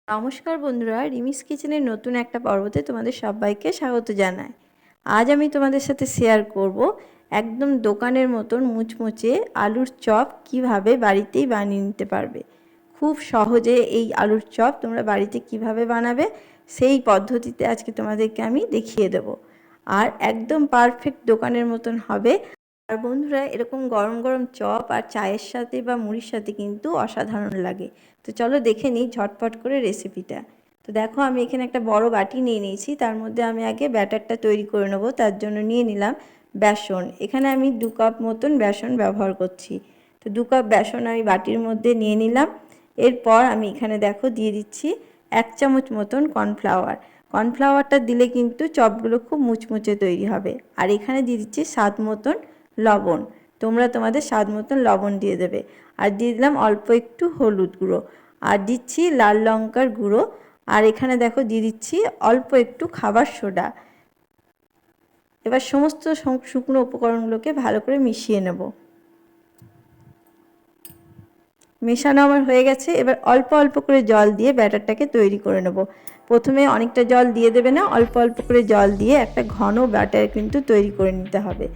নমস্কার বন্ধুরা, রিমিস কিচেনের নতুন একটা পর্বতে তোমাদের সবাইকে স্বাগত জানাই। আজ আমি তোমাদের সাথে শেয়ার করব একদম দোকানের মতন মুচমুচে আলুর চপ কিভাবে বাড়িতেই বানিয়ে নিতে পারবে। খুব সহজে এই আলুর চপ তোমরা বাড়িতে কিভাবে বানাবে সেই পদ্ধতিতে আজকে তোমাদেরকে আমি দেখিয়ে দেব। আর একদম পারফেক্ট দোকানের মতন হবে। আর বন্ধুরা, এরকম গরম গরম চপ আর চায়ের সাথে বা মুড়ির সাথে কিন্তু অসাধারণ লাগে। তো চলো দেখে নিই ঝটপট করে রেসিপিটা। তো দেখো, আমি এখানে একটা বড় বাটি নিয়ে নিয়েছি। তার মধ্যে আমি আগে ব্যাটারটা তৈরি করে নেবো। তার জন্য নিয়ে নিলাম বেসন। এখানে আমি 2 কাপ মতন বেসন ব্যবহার করছি। তো 2 কাপ বেসন আমি বাটির মধ্যে নিয়ে নিলাম। এরপর আমি এখানে দেখো দিয়ে দিচ্ছি 1 চামচ মতন কর্নফ্লাওয়ার। কর্নফ্লাওয়ারটা দিলে কিন্তু চপগুলো খুব মুচমুচে তৈরি হবে। আর এখানে দিয়ে দিচ্ছি স্বাদ মতন লবণ। তোমরা তোমাদের স্বাদ মতন লবণ দিয়ে দেবে। আর দিয়ে দিলাম অল্প একটু হলুদ গুঁড়ো, আর দিচ্ছি লাল লঙ্কার গুঁড়ো। আর এখানে দেখো দিয়ে দিচ্ছি অল্প একটু খাবার সোডা। এবার সমস্ত শুকনো উপকরণগুলোকে ভালো করে মিশিয়ে নেব। মেশানো আমার হয়ে গেছে। এবার অল্প অল্প করে জল দিয়ে ব্যাটারটাকে তৈরি করে নেব। প্রথমে অনেকটা জল দিয়ে দেবে না, অল্প অল্প করে জল দিয়ে একটা ঘন ব্যাটার কিন্তু তৈরি করে নিতে হবে।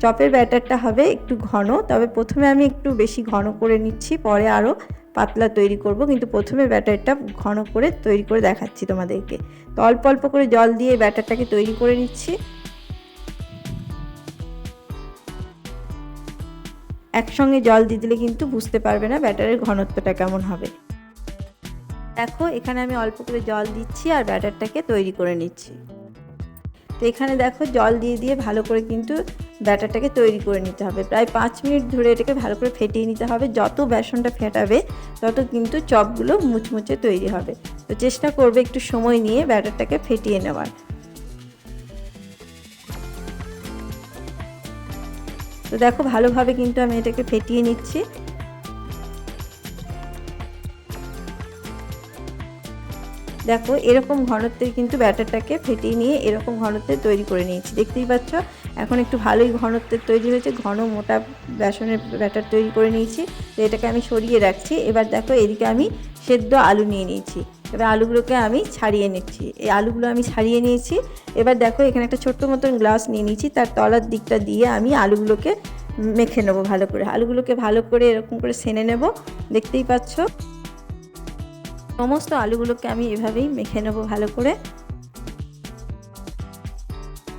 চপের ব্যাটারটা হবে একটু ঘন, তবে প্রথমে আমি একটু বেশি ঘন করে নিচ্ছি, পরে আরও পাতলা তৈরি করব। কিন্তু প্রথমে ব্যাটারটা ঘন করে তৈরি করে দেখাচ্ছি তোমাদেরকে। তো অল্প অল্প করে জল দিয়ে ব্যাটারটাকে তৈরি করে নিচ্ছি। একসঙ্গে জল দিয়ে দিলে কিন্তু বুঝতে পারবে না ব্যাটারের ঘনত্বটা কেমন হবে। দেখো, এখানে আমি অল্প করে জল দিচ্ছি আর ব্যাটারটাকে তৈরি করে নিচ্ছি। তো এখানে দেখো, জল দিয়ে দিয়ে ভালো করে কিন্তু ব্যাটারটাকে তৈরি করে নিতে হবে। প্রায় 5 মিনিট ধরে এটাকে ভালো করে ফেটিয়ে নিতে হবে। যত বেসনটা ফেটাবে তত কিন্তু চপগুলো মুচমুচে তৈরি হবে। তো চেষ্টা করবে একটু সময় নিয়ে ব্যাটারটাকে ফেটিয়ে নেওয়ার। তো দেখো, ভালোভাবে কিন্তু আমি এটাকে ফেটিয়ে নিচ্ছি। দেখো, এরকম ঘনত্বের কিন্তু ব্যাটারটাকে ফেটিয়ে নিয়ে এরকম ঘনত্বের তৈরি করে নিয়েছি। দেখতেই পাচ্ছ, এখন একটু ভালোই ঘনত্বের তৈরি হয়েছে। ঘন মোটা বেসনের ব্যাটার তৈরি করে নিয়েছি। তো এটাকে আমি সরিয়ে রাখছি। এবার দেখো, এদিকে আমি সেদ্ধ আলু নিয়ে নিয়েছি। এবার আলুগুলোকে আমি ছাড়িয়ে নিচ্ছি। এই আলুগুলো আমি ছাড়িয়ে নিয়েছি। এবার দেখো, এখানে একটা ছোট্ট মতন গ্লাস নিয়ে নিয়েছি। তার তলার দিকটা দিয়ে আমি আলুগুলোকে মেখে নেবো ভালো করে। আলুগুলোকে ভালো করে এরকম করে সেনে নেব। দেখতেই পাচ্ছ, সমস্ত আলুগুলোকে আমি এভাবেই মেখে নেবো ভালো করে।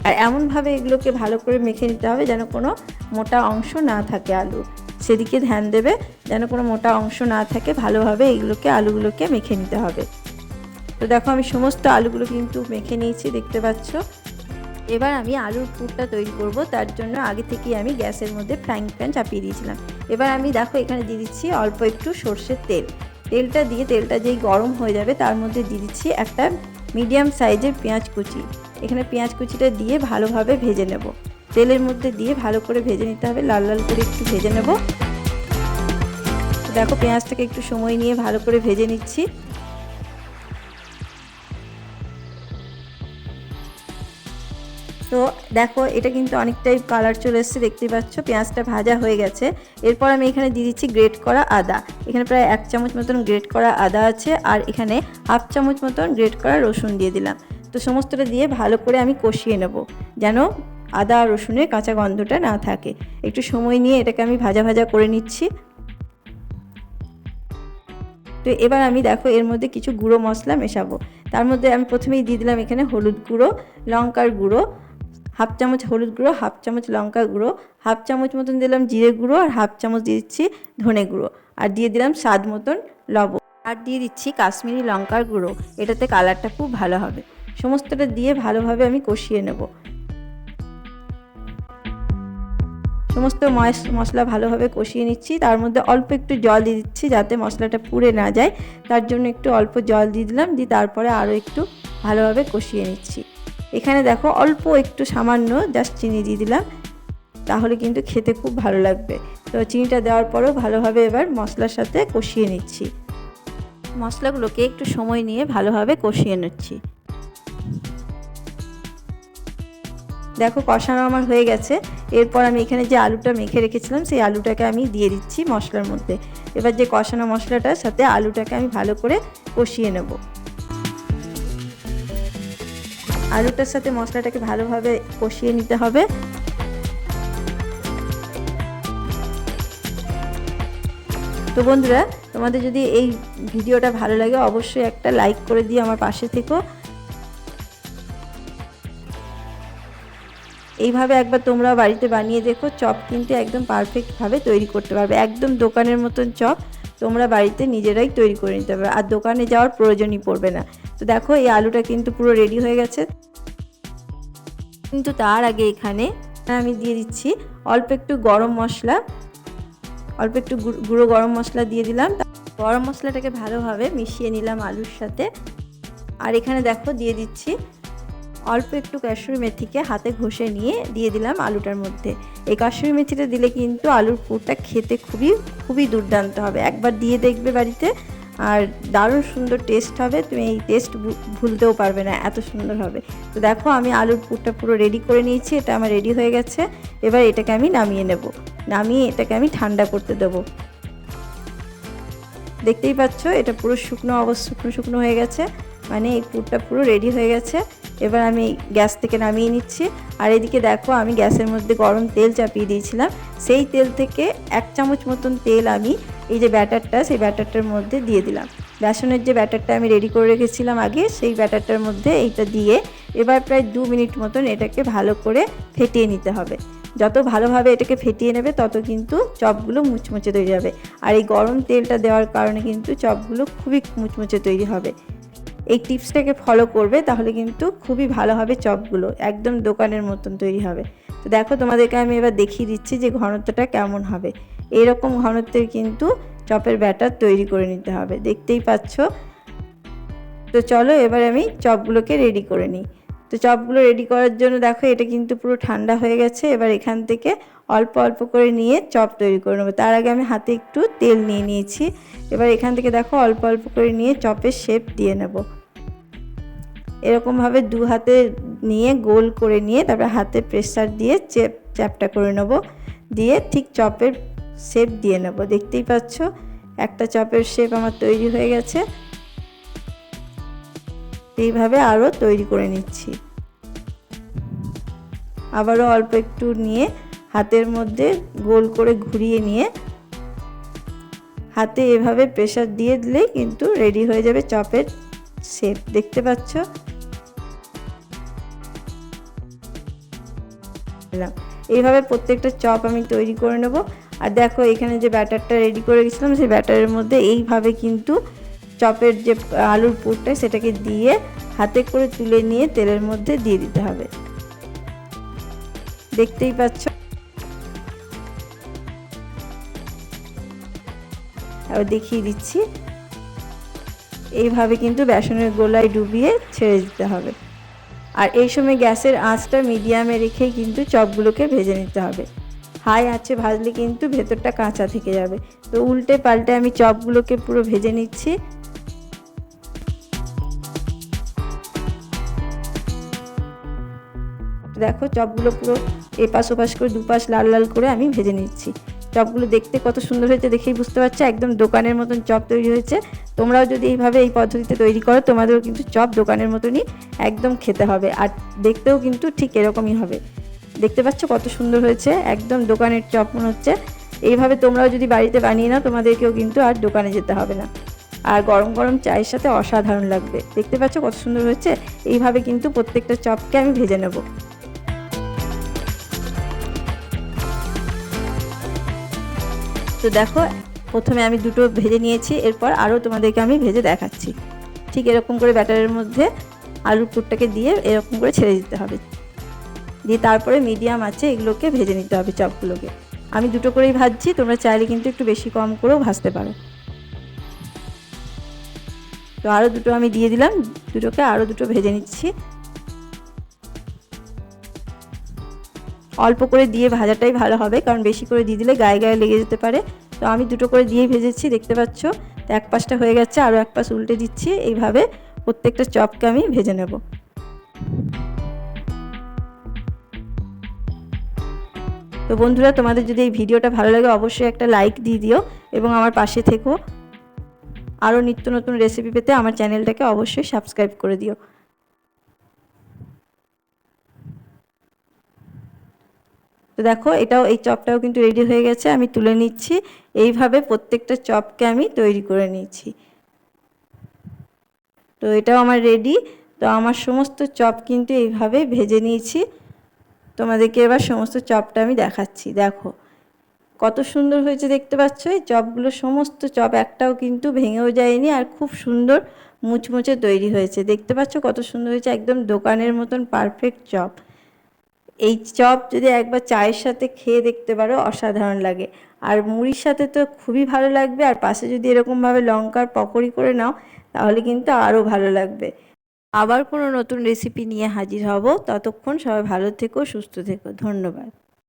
আর এমনভাবে এগুলোকে ভালো করে মেখে নিতে হবে যেন কোনো মোটা অংশ না থাকে আলু, সেদিকে ধ্যান দেবে যেন কোনো মোটা অংশ না থাকে। ভালোভাবে আলুগুলোকে মেখে নিতে হবে। তো দেখো, আমি সমস্ত আলুগুলো কিন্তু মেখে নিয়েছি, দেখতে পাচ্ছ। এবার আমি আলুর পুরটা তৈরি করব। তার জন্য আগে থেকেই আমি গ্যাসের মধ্যে ফ্রাইং প্যান চাপিয়ে দিয়েছিলাম। এবার আমি দেখো, এখানে দিয়ে দিচ্ছি অল্প একটু সর্ষের তেল। তেলটা যেই গরম হয়ে যাবে তার মধ্যে দিয়ে দিচ্ছি একটা মিডিয়াম সাইজের পেঁয়াজ কুচি। এখানে পেঁয়াজ কুচিটা দিয়ে ভালোভাবে ভেজে নেব। তেলের মধ্যে দিয়ে ভালো করে ভেজে নিতে হবে, লাল লাল করে একটু ভেজে নেব। দেখো, পেঁয়াজটাকে একটু সময় নিয়ে ভালো করে ভেজে নিচ্ছি। তো দেখো, এটা কিন্তু অনেকটাই কালার চলে এসেছে, দেখতেই পাচ্ছ। পেঁয়াজটা ভাজা হয়ে গেছে। এরপর আমি এখানে দিয়ে দিচ্ছি গ্রেট করা আদা। এখানে প্রায় 1 চামচ মতন গ্রেট করা আদা আছে। আর এখানে 1/2 চামচ মতন গ্রেট করা রসুন দিয়ে দিলাম। তো সমস্তটা দিয়ে ভালো করে আমি কষিয়ে নেব, যেন আদা আর রসুনের কাঁচা গন্ধটা না থাকে। একটু সময় নিয়ে এটাকে আমি ভাজা ভাজা করে নিচ্ছি। তো এবার আমি দেখো, এর মধ্যে কিছু গুঁড়ো মশলা মেশাবো। তার মধ্যে আমি প্রথমেই দিয়ে দিলাম এখানে হলুদ গুঁড়ো, লঙ্কার গুঁড়ো 1/2 চামচ, হলুদ গুঁড়ো 1/2 চামচ, লঙ্কার গুঁড়ো 1/2 চামচ মতন দিলাম, জিরে গুঁড়ো আর 1/2 চামচ দিয়ে দিচ্ছি ধনে গুঁড়ো। আর দিয়ে দিলাম স্বাদ মতন লবণ। আর দিয়ে দিচ্ছি কাশ্মীরি লঙ্কার গুঁড়ো, এটাতে কালারটা খুব ভালো হবে। সমস্তটা দিয়ে ভালোভাবে আমি কষিয়ে নেব। সমস্ত মশলা ভালোভাবে কষিয়ে নিচ্ছি। তার মধ্যে অল্প একটু জল দিয়ে দিচ্ছি যাতে মশলাটা পুড়ে না যায়। তার জন্য একটু অল্প জল দিয়ে দিলাম, দিয়ে তারপরে আরও একটু ভালোভাবে কষিয়ে নিচ্ছি। এখানে দেখো, অল্প একটু সামান্য জাস্ট চিনি দিয়ে দিলাম, তাহলে কিন্তু খেতে খুব ভালো লাগবে। তো চিনিটা দেওয়ার পরেও ভালোভাবে এবার মশলার সাথে কষিয়ে নিচ্ছি। মশলাগুলোকে একটু সময় নিয়ে ভালোভাবে কষিয়ে নিচ্ছি। দেখো কষানো আমার হয়ে গেছে। এরপর আমি এখানে যে আলুটা মেখে রেখেছিলাম সেই আলুটাকে আমি দিয়ে দিচ্ছি মশলার মধ্যে। এবার যে কষানো মশলাটার সাথে আলুটাকে আমি ভালো করে কষিয়ে নেব। আলুটার সাথে মশলাটাকে ভালোভাবে কষিয়ে নিতে হবে। তো বন্ধুরা, তোমাদের যদি এই ভিডিওটা ভালো লাগে অবশ্যই একটা লাইক করে দিয়ে আমার পাশে থেকো। এইভাবে একবার তোমরা বাড়িতে বানিয়ে দেখো, চপ কিন্তু একদম পারফেক্টভাবে তৈরি করতে পারবে। একদম দোকানের মতন চপ তোমরা বাড়িতে নিজেরাই তৈরি করে নিতে পারবে, আর দোকানে যাওয়ার প্রয়োজনই পড়বে না। তো দেখো এই আলুটা কিন্তু পুরো রেডি হয়ে গেছে। কিন্তু তার আগে এখানে আমি দিয়ে দিচ্ছি অল্প একটু গরম মশলা, অল্প একটু গুঁড়ো গরম মশলা দিয়ে দিলাম। গরম মশলাটাকে ভালোভাবে মিশিয়ে নিলাম আলুর সাথে। আর এখানে দেখো দিয়ে দিচ্ছি অল্প একটু কাসুরি মেথিকে হাতে ঘষে নিয়ে দিয়ে দিলাম আলুটার মধ্যে। এই কাসুরি মেথিটা দিলে কিন্তু আলুর পুরটা খেতে খুবই দুর্দান্ত হবে। একবার দিয়ে দেখবে বাড়িতে, আর দারুণ সুন্দর টেস্ট হবে। তুমি এই টেস্ট ভুলতেও পারবে না, এত সুন্দর হবে। তো দেখো আমি আলুর পুরটা পুরো রেডি করে নিয়েছি। এটা আমার রেডি হয়ে গেছে। এবার এটাকে আমি নামিয়ে নেব। নামিয়ে এটাকে আমি ঠান্ডা করতে দেবো। দেখতেই পাচ্ছ এটা পুরো শুকনো হয়ে গেছে, মানে এই পুরটা পুরো রেডি হয়ে গেছে। এবার আমি গ্যাস থেকে নামিয়ে নিচ্ছি। আর এদিকে দেখো আমি গ্যাসের মধ্যে গরম তেল চাপিয়ে দিয়েছিলাম। সেই তেল থেকে 1 চামচ মতন তেল আমি এই যে ব্যাটারটা, সেই ব্যাটারটার মধ্যে দিয়ে দিলাম। বেসনের যে ব্যাটারটা আমি রেডি করে রেখেছিলাম আগে, সেই ব্যাটারটার মধ্যে এইটা দিয়ে এবার প্রায় 2 মিনিট মতন এটাকে ভালো করে ফেটিয়ে নিতে হবে। যত ভালোভাবে এটাকে ফেটিয়ে নেবে তত কিন্তু চপগুলো মুচমুচে তৈরি হবে। আর এই গরম তেলটা দেওয়ার কারণে কিন্তু চপগুলো খুবই মুচমুচে তৈরি হবে। এই টিপসটাকে ফলো করবে, তাহলে কিন্তু খুবই ভালো হবে চপগুলো, একদম দোকানের মতন তৈরি হবে। তো দেখো তোমাদেরকে আমি এবার দেখিয়ে দিচ্ছি যে ঘনত্বটা কেমন হবে। এইরকম ঘনত্বের কিন্তু চপের ব্যাটার তৈরি করে নিতে হবে, দেখতেই পাচ্ছ। তো চলো এবার আমি চপগুলোকে রেডি করে নিই। তো চপগুলো রেডি করার জন্য দেখো এটা কিন্তু পুরো ঠান্ডা হয়ে গেছে। এবার এখান থেকে অল্প অল্প করে নিয়ে চপ তৈরি করে নেবো। তার আগে আমি হাতে একটু তেল নিয়ে নিয়েছি। এবার এখান থেকে দেখো অল্প অল্প করে নিয়ে চপের শেপ দিয়ে নেব। এরকমভাবে 2 হাতে নিয়ে গোল করে নিয়ে তারপরে হাতে প্রেসার দিয়ে চ্যাপটা করে নেব, দিয়ে ঠিক চপের শেপ দিয়ে নেব। দেখতেই পাচ্ছ একটা চপের শেপ আমার তৈরি হয়ে গেছে। এইভাবে আরও তৈরি করে নিচ্ছি। আবারও অল্প একটু নিয়ে হাতের মধ্যে গোল করে ঘুরিয়ে নিয়ে হাতে এভাবে প্রেসার দিয়ে দিলেই কিন্তু রেডি হয়ে যাবে চপের শেপ। দেখতে পাচ্ছ এইভাবে প্রত্যেকটা চপ আমি তৈরি করে নেব। আর দেখো এখানে যে ব্যাটারটা রেডি করে গেছিলাম সেই ব্যাটারের মধ্যে এইভাবে কিন্তু চপের যে আলুর পুরটা সেটাকে দিয়ে হাতে করে তুলে নিয়ে তেলের মধ্যে দিয়ে দিতে হবে। দেখতেই পাচ্ছ। আবার দেখিয়ে দিচ্ছি, এইভাবে কিন্তু বেসনের গোলায় ডুবিয়ে ছেড়ে দিতে হবে। আর এই সময় গ্যাসের আঁচটা মিডিয়ামে রেখে কিন্তু চপগুলোকে ভেজে নিতে হবে। হাই আঁচে ভাজলে কিন্তু ভেতরটা কাঁচা থেকে যাবে। তো উল্টে পাল্টে আমি চপগুলোকে পুরো ভেজে নিচ্ছি। দেখো চপগুলো পুরো এপাশ ওপাশ করে দুপাশ লাল লাল করে আমি ভেজে নিচ্ছি। চপগুলো দেখতে কত সুন্দর হয়েছে দেখেই বুঝতে পারছো, একদম দোকানের মতন চপ তৈরি হয়েছে। তোমরাও যদি এইভাবে এই পদ্ধতিতে তৈরি করো তোমাদেরও কিন্তু চপ দোকানের মতনই একদম খেতে হবে, আর দেখতেও কিন্তু ঠিক এরকমই হবে। দেখতে পাচ্ছ কত সুন্দর হয়েছে, একদম দোকানের চপ মনে হচ্ছে। এইভাবে তোমরাও যদি বাড়িতে বানিয়ে নাও তোমাদেরকেও কিন্তু আর দোকানে যেতে হবে না। আর গরম গরম চায়ের সাথে অসাধারণ লাগবে। দেখতে পাচ্ছ কত সুন্দর হয়েছে। এইভাবে কিন্তু প্রত্যেকটা চপকে আমি ভেজে নেব। তো দেখো প্রথমে আমি দুটো ভেজে নিয়েছি, এরপর আরও তোমাদেরকে আমি ভেজে দেখাচ্ছি। ঠিক এরকম করে ব্যাটারের মধ্যে আলুর পুরটাকে দিয়ে এরকম করে ছেড়ে দিতে হবে, দিয়ে তারপরে মিডিয়াম আছে এগুলোকে ভেজে নিতে হবে। চপগুলোকে আমি দুটো করেই ভাজছি, তোমরা চাইলে কিন্তু একটু বেশি কম করেও ভাজতে পারো। তো আরও দুটো আমি দিয়ে দিলাম, দুটোকে আরও দুটো ভেজে নিচ্ছি। অল্প করে দিয়ে ভাজাটাই ভালো হবে, কারণ বেশি করে দিয়ে দিলে গায়ে গায়ে লেগে যেতে পারে। তো আমি দুটো করে দিয়েই ভেজেছি, দেখতে পাচ্ছ। তো এক পাশটা হয়ে গেছে, আরও এক পাশ উল্টে দিচ্ছি। এইভাবে প্রত্যেকটা চপকে আমি ভেজে নেব। তো বন্ধুরা, তোমাদের যদি এই ভিডিওটা ভালো লাগে অবশ্যই একটা লাইক দিয়ে দিও এবং আমার পাশে থেকো। আরও নিত্য নতুন রেসিপি পেতে আমার চ্যানেলটাকে অবশ্যই সাবস্ক্রাইব করে দিও। তো দেখো, এই চপটাও কিন্তু রেডি হয়ে গেছে, আমি তুলে নিচ্ছি। এইভাবে প্রত্যেকটা চপকে আমি তৈরি করে নিচ্ছি। তো এটাও আমার রেডি। তো আমার সমস্ত চপ কিন্তু এইভাবে ভেজে নিয়েছি। তোমাদেরকে এবার সমস্ত চপটা আমি দেখাচ্ছি। দেখো কত সুন্দর হয়েছে, দেখতে পাচ্ছ? এই চপগুলো সমস্ত চপ একটাও কিন্তু ভেঙেও যায়নি, আর খুব সুন্দর মুচমুচে তৈরি হয়েছে। দেখতে পাচ্ছ কত সুন্দর হয়েছে, একদম দোকানের মতন পারফেক্ট চপ। এই চপ যদি একবার চায়ের সাথে খেয়ে দেখতে পারো, অসাধারণ লাগে। আর মুড়ির সাথে তো খুবই ভালো লাগবে, আর পাশে যদি এরকমভাবে লঙ্কার পকোড়ি করে নাও তাহলে কিন্তু আরও ভালো লাগবে। আবার কোনো নতুন রেসিপি নিয়ে হাজির হব। ততক্ষণ সবাই ভালো থেকো, সুস্থ থেকো। ধন্যবাদ।